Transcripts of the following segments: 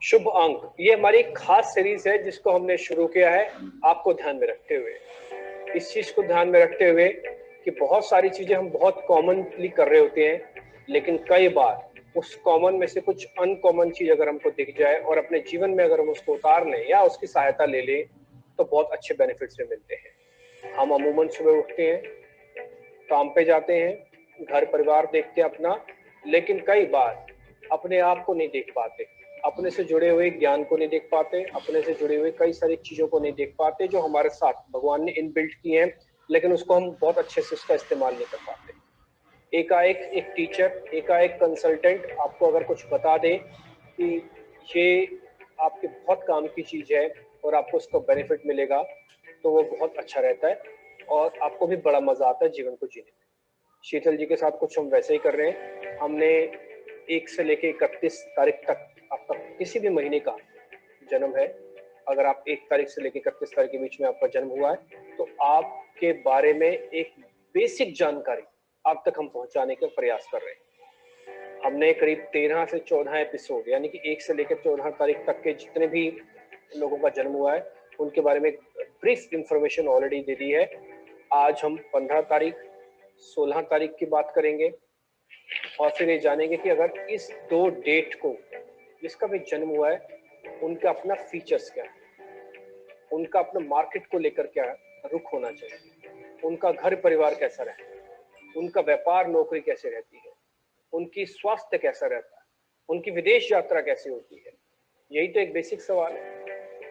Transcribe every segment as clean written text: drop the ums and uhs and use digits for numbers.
शुभ अंक, ये हमारी एक खास सीरीज है जिसको हमने शुरू किया है आपको ध्यान में रखते हुए। इस चीज को ध्यान में रखते हुए कि बहुत सारी चीजें हम बहुत कॉमनली कर रहे होते हैं, लेकिन कई बार उस कॉमन में से कुछ अनकॉमन चीज अगर हमको दिख जाए और अपने जीवन में अगर हम उसको उतार लें या उसकी सहायता ले लें तो बहुत अच्छे बेनिफिट्स भी मिलते हैं। हम अमूमन सुबह उठते हैं, काम पे जाते हैं, घर परिवार देखते हैं अपना, लेकिन कई बार अपने आप को नहीं देख पाते, अपने से जुड़े हुए ज्ञान को नहीं देख पाते, अपने से जुड़े हुए कई सारी चीजों को नहीं देख पाते जो हमारे साथ भगवान ने इनबिल्ट की हैं, लेकिन उसको हम बहुत अच्छे से उसका इस्तेमाल नहीं कर पाते। एकाएक एक टीचर, एकाएक कंसल्टेंट आपको अगर कुछ बता दे कि ये आपके बहुत काम की चीज है और आपको उसका बेनिफिट मिलेगा, तो वो बहुत अच्छा रहता है और आपको भी बड़ा मजा आता है जीवन को जीने में। शीतल जी के साथ कुछ हम वैसे ही कर रहे हैं। हमने 1 से लेके 31 तारीख तक, आपका किसी भी महीने का जन्म है, अगर आप 1 तारीख से लेके 31 तारीख के बीच में आपका जन्म हुआ है, तो आपके बारे में एक बेसिक जानकारी आप तक हम पहुंचाने का प्रयास कर रहे हैं। हमने करीब 13 से 14 एपिसोड, यानी कि 1 से लेकर 14 तारीख तक के जितने भी लोगों का जन्म हुआ है उनके बारे में ब्रीफ इंफॉर्मेशन ऑलरेडी दे दी है। आज हम 15 तारीख, 16 तारीख की बात करेंगे और फिर ये जानेंगे कि अगर इस 2 डेट को जिसका भी जन्म हुआ है उनका अपना फीचर्स क्या है, उनका अपना मार्केट को लेकर क्या रुख होना चाहिए, उनका घर परिवार कैसा रहता है, उनका व्यापार नौकरी कैसे रहती है, उनकी स्वास्थ्य कैसा रहता है, उनकी विदेश यात्रा कैसे होती है। यही तो एक बेसिक सवाल है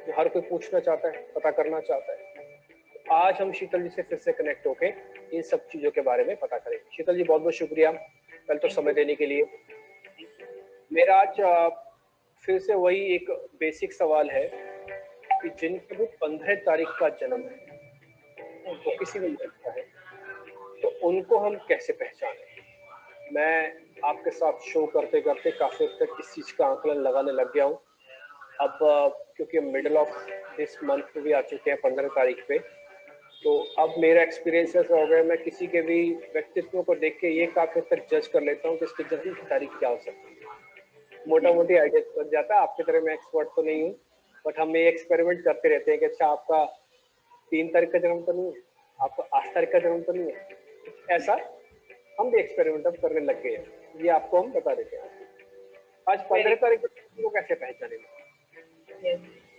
जो हर कोई पूछना चाहता है, पता करना चाहता है। आज हम शीतल जी से फिर से कनेक्ट होके इन सब चीजों के बारे में पता करेंगे। शीतल जी, बहुत बहुत शुक्रिया कल तो समय देने के लिए। मेरा आज फिर से वही एक बेसिक सवाल है कि जिनके भी 15 तारीख का जन्म है, वो किसी भी लड़का है, तो उनको हम कैसे पहचानें। मैं आपके साथ शो करते करते काफी हद तक इस चीज का आंकलन लगाने लग गया हूँ। अब क्योंकि मिडिल ऑफ दिस मंथ भी आ चुके हैं 15 तारीख पे, तो अब मेरा एक्सपीरियंस ऐसा हो गया, मैं किसी के भी व्यक्तित्व को देख के ये काफी हद तक जज कर लेता हूँ कि इसकी जन्म की तारीख क्या हो सकती है। मोटा मोटी आइडिया बन जाता है। आपकी तरह मैं एक्सपर्ट तो नहीं हूँ, बट हम ये एक्सपेरिमेंट करते रहते हैं कि अच्छा आपका 3 तारीख का जन्म तो नहीं है, आपका 8 तारीख का जन्म तो नहीं है। ऐसा हम भी एक्सपेरिमेंट अब करने लग गए हैं, ये आपको हम बता देते हैं। आज 15 तारीख को कैसे पहचानेंगे?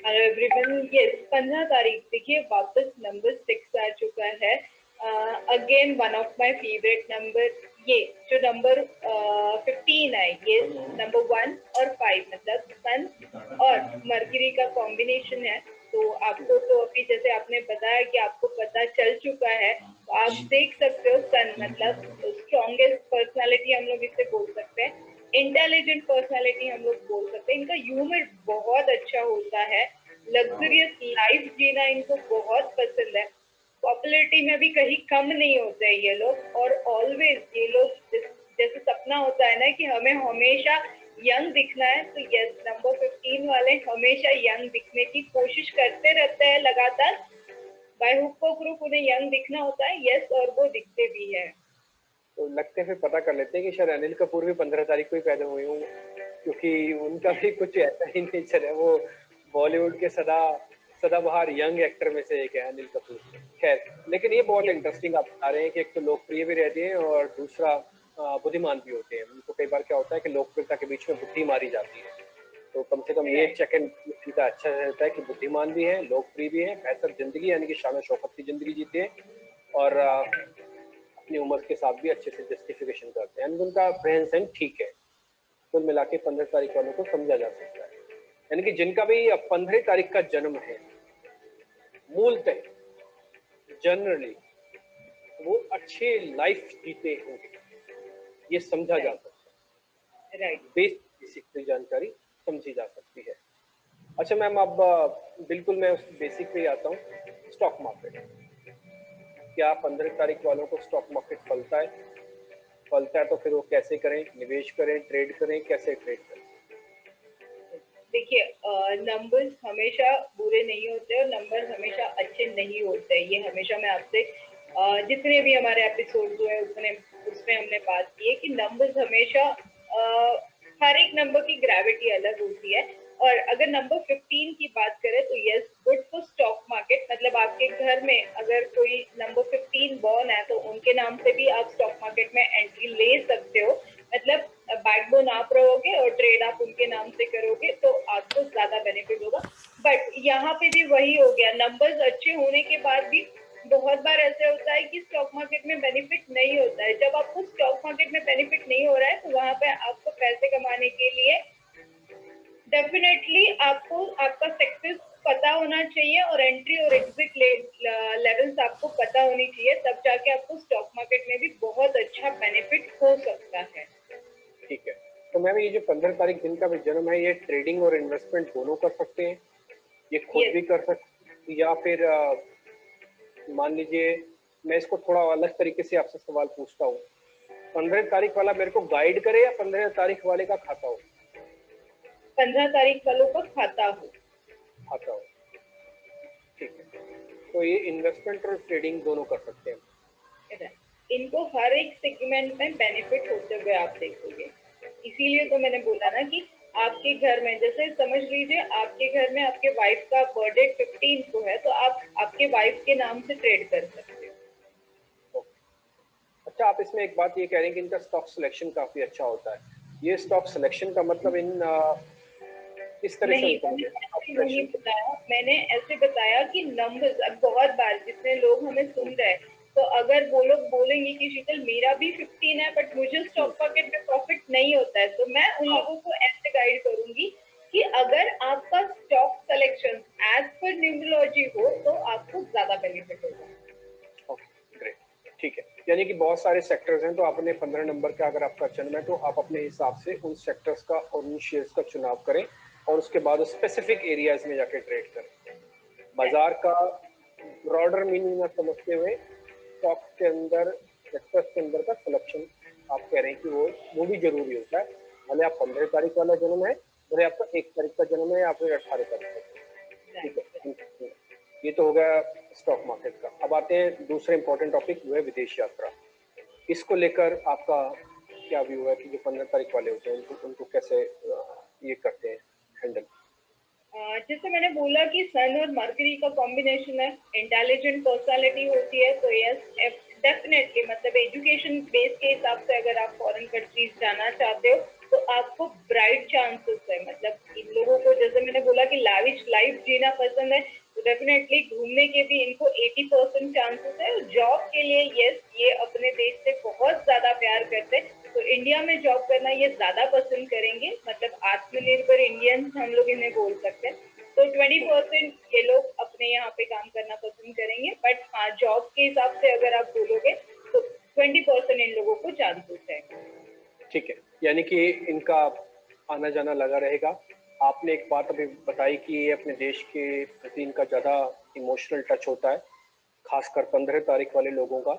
हेलो एवरीवन, यस 15 तारीख देखिए वापस नंबर 6 आ चुका है। Again one of my favourite number, ये जो नंबर 15 है, ये नंबर 1 और 5 मतलब सन और मरकरी का कॉम्बिनेशन है। तो आपको तो अभी जैसे आपने बताया कि आपको पता चल चुका है, तो आप देख सकते हो सन मतलब स्ट्रॉन्गेस्ट पर्सनालिटी हम लोग इसे बोल सकते हैं, इंटेलिजेंट पर्सनालिटी हम लोग बोल सकते हैं। इनका ह्यूमर बहुत अच्छा होता है, लग्जरियस लाइफ जीना इनको बहुत पसंद है, पॉपुलैरिटी में भी कहीं कम नहीं होते हैं ये लोग। और ऑलवेज ये लोग जैसे सपना होता है ना कि हमें हमेशा यंग दिखना है, तो यस नंबर 15 वाले हमेशा यंग दिखने की कोशिश करते रहते हैं लगातार। बाय हुक को क्रूक उन्हें यंग दिखना होता है, यस, और वो दिखते भी है। तो लगते हैं फिर पता कर लेते हैं कि शायद अनिल कपूर भी 15 तारीख को ही पैदा हुए होंगे, क्योंकि उनका भी कुछ ऐसा ही नेचर है। वो बॉलीवुड के सदाबहार यंग एक्टर में से एक है अनिल कपूर। खैर, लेकिन ये बहुत इंटरेस्टिंग आप बता रहे हैं कि एक तो लोकप्रिय भी रहते हैं और दूसरा बुद्धिमान भी होते हैं। उनको कई बार क्या होता है कि लोकप्रियता के बीच में बुद्धि मारी जाती है, तो कम से कम ये चेक एंड इनका अच्छा रहता है कि बुद्धिमान भी है, लोकप्रिय भी है, बेहतर जिंदगी यानी कि शान शौकत की जिंदगी जीते हैं और अपनी उम्र के साथ भी अच्छे से जस्टिफिकेशन करते हैं, यानी उनका रहन सहन ठीक है। कुल मिला के 15 तारीख वालों को समझा जा सकता है, यानी कि जिनका भी 15 तारीख का जन्म है, मूलतः जनरली वो अच्छे लाइफ जीते होंगे, ये समझा जा सकता है। राइट, बेसिक जानकारी समझी जा सकती है। अच्छा मैम, अब बिल्कुल मैं उस बेसिक पे आता हूँ। स्टॉक मार्केट, क्या 15 तारीख वालों को स्टॉक मार्केट फलता है? फलता है तो फिर वो कैसे करें, निवेश करें, ट्रेड करें, कैसे ट्रेड करें? देखिए नंबर्स हमेशा बुरे नहीं होते और नंबर्स हमेशा अच्छे नहीं होते। ये हमेशा मैं आपसे जितने भी हमारे एपिसोड हुए उसमें हमने बात की है कि नंबर्स हमेशा हर एक नंबर की ग्रेविटी अलग होती है और अगर नंबर 15 की बात करें तो yes, good for stock market, मतलब आपके घर में अगर कोई नंबर 15 बॉर्न है तो उनके नाम से भी आप स्टॉक मार्केट में एंट्री ले सकते हो। मतलब बैकबोन आप रहोगे और ट्रेड आप उनके नाम से करोगे तो आपको ज्यादा बेनिफिट होगा। बट यहाँ पे भी वही हो गया, नंबर्स अच्छे होने के बाद भी बहुत बार ऐसे होता है कि स्टॉक मार्केट में बेनिफिट नहीं होता है। जब आपको स्टॉक मार्केट में बेनिफिट नहीं हो रहा है तो वहां पे आपको पैसे कमाने के लिए डेफिनेटली आपको आपका सेक्टर पता होना चाहिए और एंट्री और एग्जिट लेवल्स आपको पता होनी चाहिए, तब जाके आपको स्टॉक मार्केट में भी बहुत अच्छा बेनिफिट हो सकता है। ठीक है, तो मैम ये जो 15 तारीख दिन का भी जन्म है, ये ट्रेडिंग और इन्वेस्टमेंट दोनों कर सकते हैं? ये खुद भी कर सकते या फिर मान लीजिए मैं इसको थोड़ा अलग तरीके से आपसे सवाल पूछता हूँ, 15 तारीख वाला मेरे को गाइड करे या 15 तारीख वाले का खाता हो? 15 तारीख वालों का खाता हो। खाता हो, ठीक है। तो ये इन्वेस्टमेंट और ट्रेडिंग दोनों कर सकते हैं। इनको हर एक सेगमेंट में बेनिफिट होते हुए आप देखोगे। इसीलिए तो मैंने बोला ना कि आपके घर में, जैसे समझ लीजिए आपके घर में आपके वाइफ का बर्थडे 15 को है तो आप आपके वाइफ के नाम से ट्रेड कर सकते हो। अच्छा, आप इसमें एक बात ये कह रहे हैं कि इनका स्टॉक सिलेक्शन काफी अच्छा होता है। ये स्टॉक सिलेक्शन का मतलब इस तरह से नहीं, नहीं बताया मैंने, ऐसे बताया कि नंबर्स, अब बहुत बार जितने लोग हमें सुन रहे हैं तो अगर वो लोग बोलेंगे कि शीतल मेरा भी 15 है बट मुझे स्टॉक मार्केट में प्रॉफिट नहीं होता है, तो मैं उन लोगों को ऐसे गाइड करूंगी कि अगर आपका स्टॉक सिलेक्शन एज पर न्यूमरोलॉजी हो तो आपको ज्यादा बेनिफिट होगा। ग्रेट, ठीक है। यानी कि बहुत सारे सेक्टर्स हैं, तो आपने 15 नंबर का अगर आपका जन्म है तो आप अपने हिसाब से उन सेक्टर्स का और उन शेयर्स का चुनाव करें और उसके बाद स्पेसिफिक एरियाज में जाके ट्रेड करें। बाजार का ब्रॉडर मीनिंग समझते हुए स्टॉक के अंदर, सेक्टर्स के अंदर का सिलेक्शन आप कह रहे हैं कि वो भी जरूरी होता है। भले आप 15 तारीख वाला जन्म है, भले आपका 1 तारीख का जन्म है या फिर 18 तारीख का, ठीक है। ये तो हो गया स्टॉक मार्केट का। अब आते हैं दूसरे इंपॉर्टेंट टॉपिक, वो है विदेश यात्रा। इसको लेकर आपका क्या व्यू है कि जो 15 तारीख वाले होते हैं उनको कैसे ये करते हैं हैंडल? जैसे मैंने बोला कि सन और मरकरी का कॉम्बिनेशन है, इंटेलिजेंट पर्सनालिटी होती है, तो यस डेफिनेटली, मतलब एजुकेशन बेस के हिसाब से अगर आप फॉरेन कंट्रीज जाना चाहते हो तो आपको ब्राइट चांसेस है। मतलब इन लोगों को, जैसे मैंने बोला कि लाविश लाइफ जीना पसंद है, तो डेफिनेटली घूमने के भी इनको 80% चांसेस है। जॉब के लिए यस, ये अपने देश से बहुत ज्यादा प्यार करते हैं तो इंडिया में जॉब करना ये ज्यादा पसंद करेंगे। मतलब आत्मनिर्भर इंडियंस हम लोग इन्हें बोल सकते हैं। तो 20% ये लोग अपने यहाँ पे काम करना पसंद करेंगे, बट हाँ, जॉब के हिसाब से अगर आप बोलोगे तो 20% इन लोगों को चांसेस है। ठीक है, यानी कि इनका आना जाना लगा रहेगा। आपने एक बात अभी बताई कि ये अपने देश के प्रति इनका ज़्यादा इमोशनल टच होता है, खासकर 15 तारीख वाले लोगों का।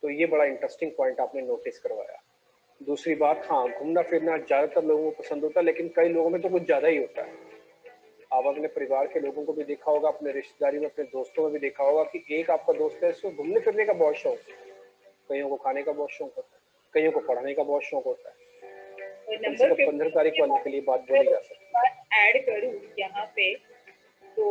तो ये बड़ा इंटरेस्टिंग पॉइंट आपने नोटिस करवाया। दूसरी बात, हाँ, घूमना फिरना ज़्यादातर लोगों को पसंद होता है, लेकिन कई लोगों में तो कुछ ज़्यादा ही होता है। आप अपने परिवार के लोगों को भी देखा होगा, अपने रिश्तेदारी में, अपने दोस्तों में भी देखा होगा कि एक आपका दोस्त है, इसको घूमने फिरने का बहुत शौक है, कईयों को खाने का बहुत शौक होता है, कईयों को पढ़ने का बहुत शौक होता है। कम से कम 15 तारीख वाले के लिए बात बोली जा सकती है। ऐड करूँ यहाँ पे, तो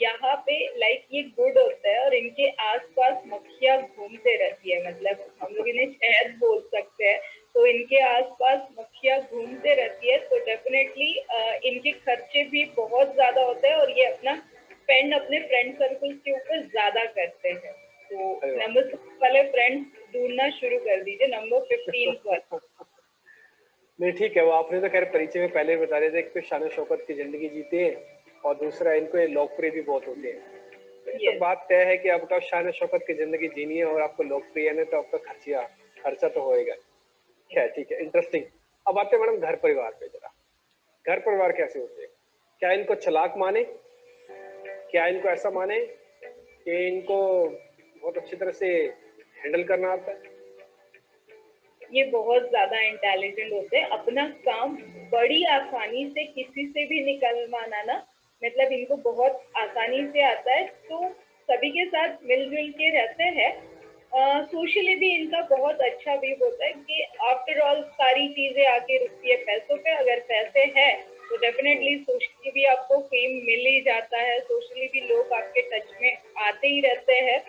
यहाँ पे लाइक ये गुड होता है और इनके आसपास मक्खियाँ घूमते रहती है, मतलब हम लोग इन्हें शहद बोल सकते हैं। तो इनके आसपास मक्खियाँ घूमते रहती है तो डेफिनेटली इनके खर्चे भी बहुत ज्यादा होते हैं और ये अपना स्पेंड अपने फ्रेंड सर्कल के ऊपर ज्यादा करते हैं। तो नंबर 6 वाले फ्रेंड्स ढूंढना शुरू कर दीजिए नंबर 15 पर। नहीं, ठीक है, वो आपने तो खैर परिचय में पहले बता रहे थे, एक तो शान शौकत की जिंदगी जीते हैं और दूसरा इनको ये लोकप्रिय भी बहुत होते हैं। तो बात तय है कि आपका शान शौकत की जिंदगी जीनी है और आपको लोकप्रिय है तो आपका खर्चा तो होएगा। क्या, ठीक है, इंटरेस्टिंग। अब आते हैं मैडम घर परिवार पे जरा। घर परिवार कैसे होते हैं? क्या इनको चालाक माने? क्या इनको ऐसा माने कि इनको बहुत अच्छी तरह से हैंडल करना आता है? ये बहुत ज्यादा इंटेलिजेंट होते हैं, अपना काम बड़ी आसानी से किसी से भी निकलवाना ना, मतलब इनको बहुत आसानी से आता है। तो सभी के साथ मिलजुल के रहते हैं। सोशली भी इनका बहुत अच्छा व्यू होता है कि आफ्टर ऑल सारी चीजें आके रुकती है पैसों पे। अगर पैसे है तो डेफिनेटली सोशली भी आपको फेम मिल ही जाता है, सोशली भी लोग आपके टच में आते ही रहते हैं,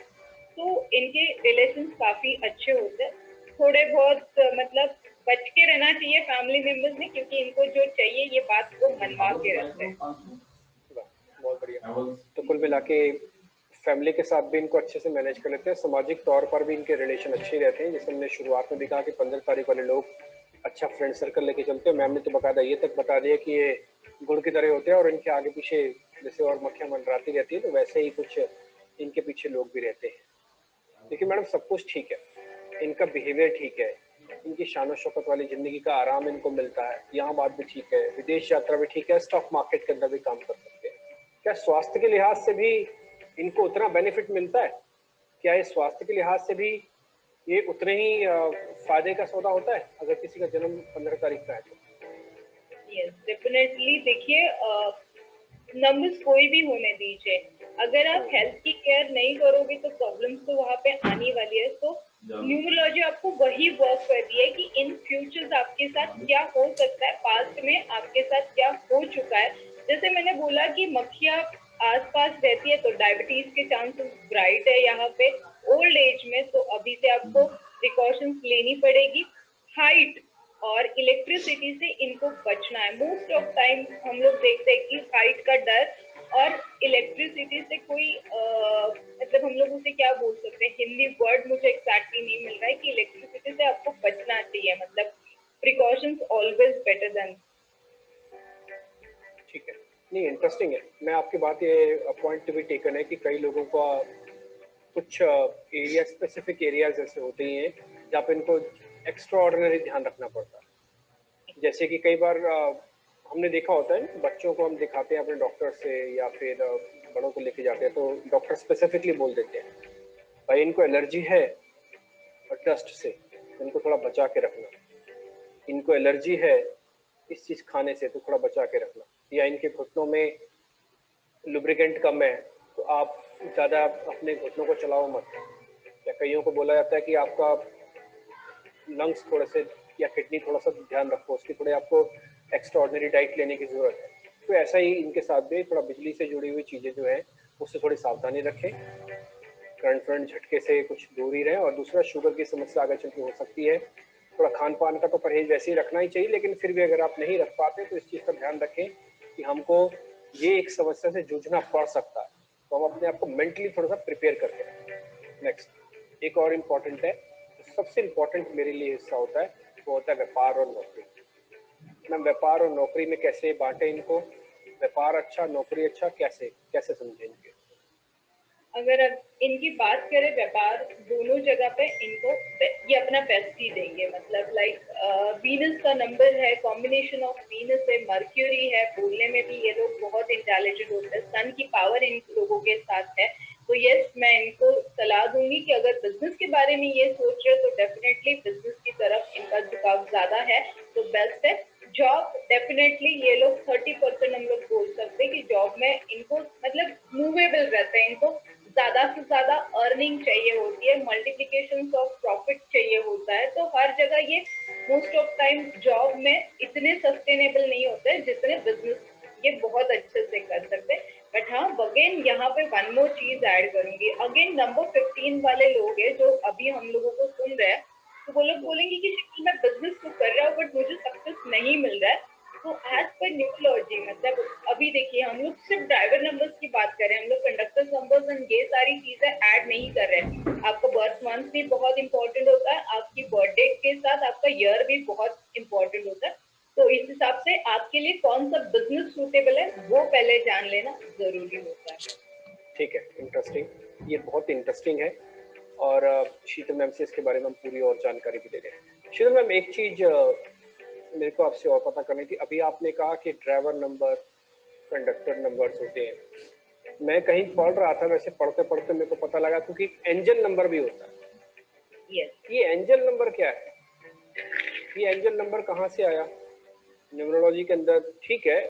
तो इनके रिलेशंस काफी अच्छे होते हैं। थोड़े बहुत मतलब बच के रहना चाहिए फैमिली मेंबर्स में, क्योंकि इनको जो चाहिए ये बात को मनवा के रखते हैं। बहुत बढ़िया। तो कुल मिला के फैमिली के साथ भी इनको अच्छे से मैनेज कर लेते हैं, सामाजिक तौर पर भी इनके रिलेशन अच्छे रहते हैं। जैसे हमने शुरुआत में भी कहा कि 15 तारीख वाले लोग अच्छा फ्रेंड सर्कल लेके चलते हैं। मैम ने तो बकायदा ये तक बता दिया कि ये गुड़ की तरह होते हैं और इनके आगे पीछे जैसे और मक्खियाँ मंडराती रहती है, तो वैसे ही कुछ इनके पीछे लोग भी रहते हैं। देखिए मैडम, सब कुछ ठीक है, इनका बिहेवियर ठीक है, इनकी शान शौकत वाली जिंदगी का आराम इनको मिलता है, यहाँ बात भी ठीक है, विदेश यात्रा भी ठीक है, स्टॉक मार्केट के अंदर भी काम कर सकते हैं। क्या स्वास्थ्य के लिहाज से भी इनको उतना बेनिफिट मिलता है? क्या ये स्वास्थ्य के लिहाज से भी ये उतने ही फायदे का सौदा होता है अगर किसी का जन्म 15 तारीख का है तो? Yes definitely. देखिए नंबर्स कोई भी होने दीजिए, अगर आप हेल्थ की केयर नहीं करोगे तो प्रॉब्लम्स तो वहाँ पे आने वाली है। तो न्यूमरोलॉजी आपको वही वर्क कर रही है कि इन फ्यूचर्स आपके साथ क्या हो सकता है, पास्ट में आपके साथ क्या हो चुका है। जैसे मैंने बोला कि मक्खियाँ आसपास रहती है तो डायबिटीज के चांसेस ब्राइट है यहाँ पे। ओल्ड एज में तो अभी से आपको प्रिकॉशंस लेनी पड़ेगी। हाइट और इलेक्ट्रिसिटी से इनको बचना है। मोस्ट ऑफ टाइम हम लोग देखते हैं कि हाइट का डर और इलेक्ट्रिसिटी से कोई मतलब हम लोग उसे क्या बोल सकते हैं, हिंदी वर्ड मुझे एक्जैक्टली नहीं मिल रहा है कि इलेक्ट्रिसिटी से आपको बचना चाहिए, मतलब प्रिकॉशंस ऑलवेज बेटर देन। ठीक है, नहीं इंटरेस्टिंग है। मैं आपकी बात ये पॉइंट भी टेकन है कि कई लोगों का कुछ एरिया स्पेसिफिक एरियाज ऐसे होते ही हैं जहाँ पे इनको एक्स्ट्रा ऑर्डिनरी ध्यान रखना पड़ता है। जैसे कि कई बार हमने देखा होता है, बच्चों को हम दिखाते हैं अपने डॉक्टर से या फिर बड़ों को लेके जाते हैं तो डॉक्टर स्पेसिफिकली बोल देते हैं भाई इनको एलर्जी है और डस्ट से, इनको थोड़ा बचा के रखना। इनको एलर्जी है इस चीज़ खाने से, तो थोड़ा बचा के रखना। या इनके घुटनों में लुब्रिकेंट कम है तो आप ज़्यादा अपने घुटनों को चलाओ मत। या कईयों को बोला जाता है कि आपका लंग्स थोड़े से या किडनी थोड़ा सा ध्यान रखो, उसकी थोड़ी आपको एक्स्ट्रा ऑर्डिनरी डाइट लेने की ज़रूरत है। तो ऐसा ही इनके साथ भी थोड़ा बिजली से जुड़ी हुई चीज़ें जो है उससे थोड़ी सावधानी रखें, करंट झटके से कुछ दूर ही रहें। और दूसरा, शुगर की समस्या आगे चल के हो सकती है, थोड़ा खान पान का तो परहेज वैसे ही रखना ही चाहिए, लेकिन फिर भी अगर आप नहीं रख पाते तो इस चीज़ का ध्यान रखें कि हमको ये एक समस्या से जूझना पड़ सकता है, तो हम अपने आप को मेंटली थोड़ा सा प्रिपेयर करते हैं। नेक्स्ट एक और इम्पॉर्टेंट है, सबसे इम्पोर्टेंट मेरे लिए हिस्सा होता है, वो होता है व्यापार और नौकरी। मैम व्यापार और नौकरी में कैसे बांटे इनको? व्यापार अच्छा, नौकरी अच्छा, कैसे कैसे समझे इनके? अगर अब इनकी बात करें, व्यापार दोनों जगह पे इनको ये अपना बेस्ट ही देंगे। मतलब लाइक वीनस का नंबर है, कॉम्बिनेशन ऑफ वीनस है, मर्क्यूरी है, बोलने में भी ये लोग बहुत इंटेलिजेंट होते हैं, सन की पावर इन लोगों के साथ है। तो यस, मैं इनको सलाह दूंगी कि अगर बिजनेस के बारे में ये सोच रहे तो डेफिनेटली बिजनेस की तरफ इनका झुकाव ज्यादा है, तो बेस्ट है। जॉब डेफिनेटली ये लोग 30% हम लोग बोल सकते हैं कि जॉब में इनको मतलब मूवेबल रहते हैं, इनको ज्यादा से ज्यादा अर्निंग चाहिए होती है, मल्टीप्लिकेशन ऑफ प्रॉफिट चाहिए होता है। तो हर जगह ये मोस्ट ऑफ टाइम जॉब में इतने सस्टेनेबल नहीं होते जितने बिजनेस ये बहुत अच्छे से कर सकते हैं। बट हाँ, अगेन यहाँ पे वन मोर चीज ऐड करूंगी। अगेन नंबर 15 वाले लोग हैं जो अभी हम लोगों को सुन रहे हैं, तो वो लोग बोलेंगे कि मैं बिजनेस तो कर रहा हूँ बट मुझे सक्सेस नहीं मिल रहा है। तो एज पर न्यूमरोलॉजी मतलब अभी देखिए हम लोग सिर्फ ड्राइवर नंबर्स की बात कर रहे हैं, हम लोग कंडक्टर नंबर्स एंड ये सारी चीजें ऐड नहीं कर रहे हैं। आपका बर्थ मंथ भी बहुत इंपॉर्टेंट होता है, आपकी बर्थडे के साथ आपका ईयर भी बहुत इंपॉर्टेंट होता है। तो इस हिसाब से आपके लिए कौन सा बिजनेस सूटेबल है वो पहले जान लेना जरूरी होता है। ठीक है, इंटरेस्टिंग, ये बहुत इंटरेस्टिंग है। और शीतल मैम से इसके बारे में हम पूरी और जानकारी भी दे रहे हैं। शीतल मैम, एक चीज मेरे को आपसे और पता करनी थी। अभी आपने कहा कि ड्राइवर नंबर, कंडक्टर नंबर्स होते हैं, मैं कहीं पढ़ रहा था, वैसे पढ़ते पढ़ते मेरे को पता लगा क्योंकि एंजल नंबर भी होता है। यस, ये एंजल नंबर क्या है? ये एंजल नंबर कहाँ से आया न्यूमरोलॉजी के अंदर? ठीक है,